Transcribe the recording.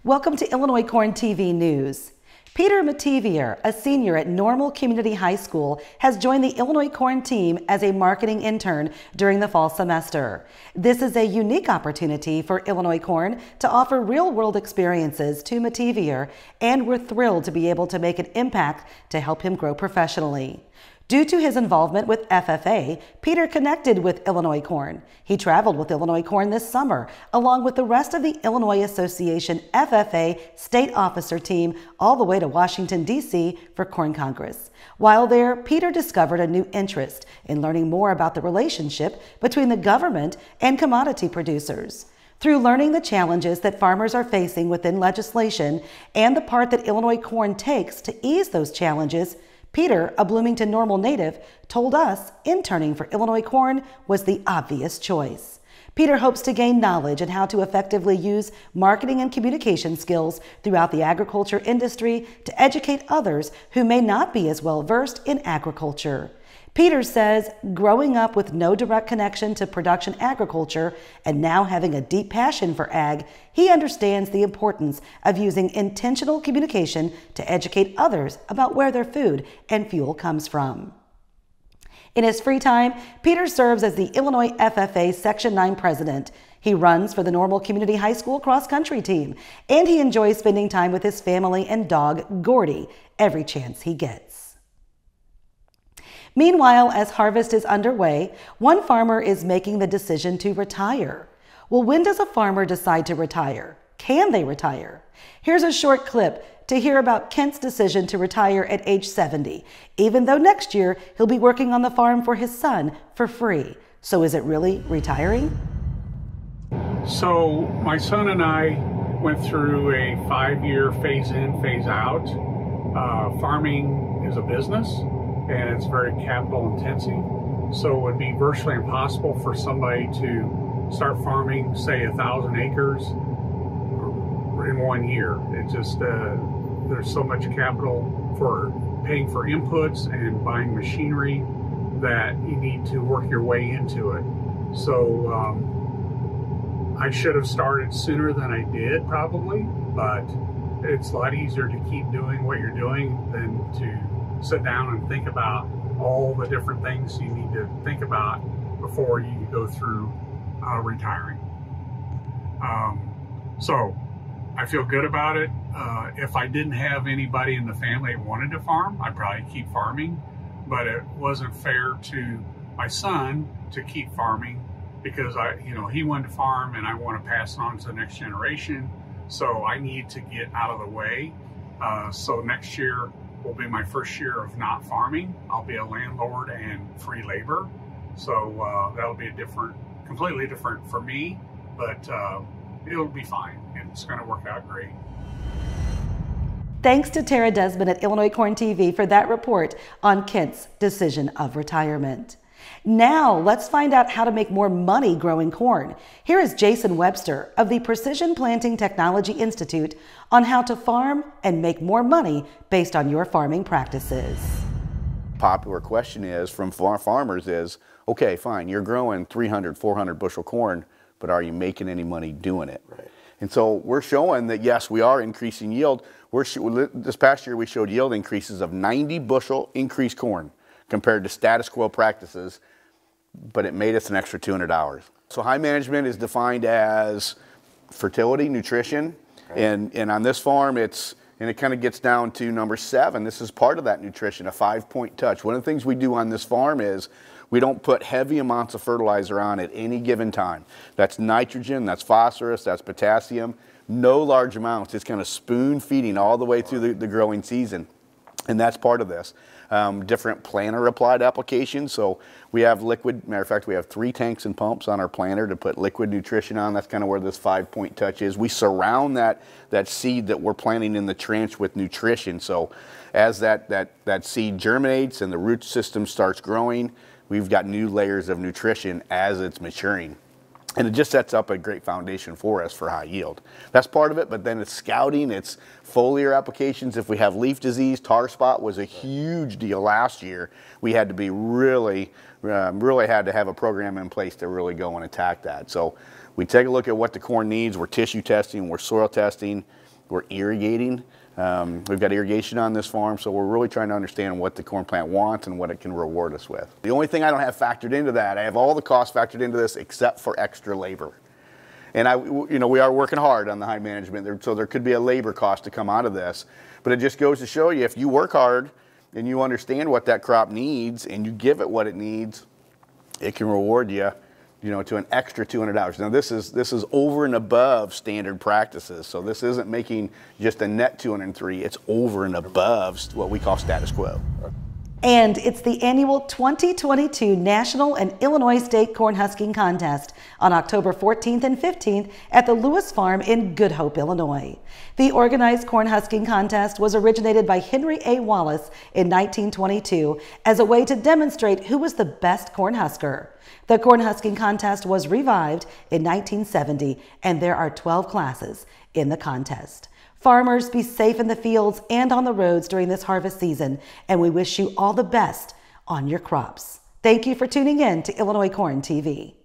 Welcome to ILcornTV News. Peter Metivier, a senior at Normal Community High School, has joined the Illinoiscorn team as a marketing intern during the fall semester. This is a unique opportunity for Illinoiscorn to offer real-world experiences to Metivier, and we're thrilled to be able to make an impact to help him grow professionally. Due to his involvement with FFA, Peter connected with Illinoiscorn. He traveled with Illinoiscorn this summer, along with the rest of the Illinois Association FFA state officer team, all the way to Washington, D.C. for Corn Congress. While there, Peter discovered a new interest in learning more about the relationship between the government and commodity producers. Through learning the challenges that farmers are facing within legislation and the part that Illinoiscorn takes to ease those challenges, Peter, a Bloomington Normal native, told us interning for Illinoiscorn was the obvious choice. Peter hopes to gain knowledge on how to effectively use marketing and communication skills throughout the agriculture industry to educate others who may not be as well versed in agriculture. Peter says growing up with no direct connection to production agriculture and now having a deep passion for ag, he understands the importance of using intentional communication to educate others about where their food and fuel comes from. In his free time, Peter serves as the Illinois FFA Section 9 president. He runs for the Normal Community High School cross-country team, and he enjoys spending time with his family and dog, Gordy, every chance he gets. Meanwhile, as harvest is underway, one farmer is making the decision to retire. Well, when does a farmer decide to retire? Can they retire? Here's a short clip to hear about Kent's decision to retire at age 70, even though next year he'll be working on the farm for his son for free. So is it really retiring? So my son and I went through a 5-year phase in, phase out. Farming is a business, and it's very capital intensive. So it would be virtually impossible for somebody to start farming, say, 1,000 acres in 1 year. It just, there's so much capital for paying for inputs and buying machinery that you need to work your way into it. So I should have started sooner than I did probably, but it's a lot easier to keep doing what you're doing than to sit down and think about all the different things you need to think about before you go through retiring. So I feel good about it. If I didn't have anybody in the family that wanted to farm, I'd probably keep farming, but it wasn't fair to my son to keep farming because he wanted to farm and I want to pass it on to the next generation. So I need to get out of the way. So next year will be my first year of not farming. I'll be a landlord and free labor. So that'll be completely different for me, but it'll be fine. It's going to work out great. Thanks to Tara Desmond at ILcornTV for that report on Kent's decision of retirement. Now, let's find out how to make more money growing corn. Here is Jason Webster of the Precision Planting Technology Institute on how to farm and make more money based on your farming practices. Popular question is from farmers is, okay, fine, you're growing 300, 400 bushel corn, but are you making any money doing it? Right. And so we're showing that, yes, we are increasing yield. This past year, we showed yield increases of 90 bushel increased corn compared to status quo practices, but it made us an extra $200. So high management is defined as fertility, nutrition, right. and on this farm it kind of gets down to number 7. This is part of that nutrition, a 5-point touch. One of the things we do on this farm is we don't put heavy amounts of fertilizer on at any given time. That's nitrogen, that's phosphorus, that's potassium, no large amounts. It's kind of spoon feeding all the way through the growing season. And that's part of this. Different planter applied applications. So we have liquid, matter of fact, we have 3 tanks and pumps on our planter to put liquid nutrition on. That's kind of where this 5-point touch is. We surround that seed that we're planting in the trench with nutrition. So as that seed germinates and the root system starts growing, we've got new layers of nutrition as it's maturing. And it just sets up a great foundation for us for high yield. That's part of it, but then it's scouting, it's foliar applications. If we have leaf disease, tar spot was a huge deal last year. We had to be really had to have a program in place to really go and attack that. So we take a look at what the corn needs. We're tissue testing, we're soil testing, We're irrigating. We've got irrigation on this farm, so we're really trying to understand what the corn plant wants and what it can reward us with. The only thing I don't have factored into that, I have all the costs factored into this except for extra labor. And we are working hard on the high management, so there could be a labor cost to come out of this. But it just goes to show you, if you work hard and you understand what that crop needs and you give it what it needs, it can reward you, to an extra $200. Now this is over and above standard practices. So this isn't making just a net 203, it's over and above what we call status quo. And it's the annual 2022 National and Illinois State Cornhusking Contest on October 14th and 15th at the Lewis Farm in Good Hope, Illinois. The organized cornhusking contest was originated by Henry A. Wallace in 1922 as a way to demonstrate who was the best cornhusker. The cornhusking contest was revived in 1970, and there are 12 classes in the contest. Farmers, be safe in the fields and on the roads during this harvest season, and we wish you all the best on your crops. Thank you for tuning in to ILcornTV.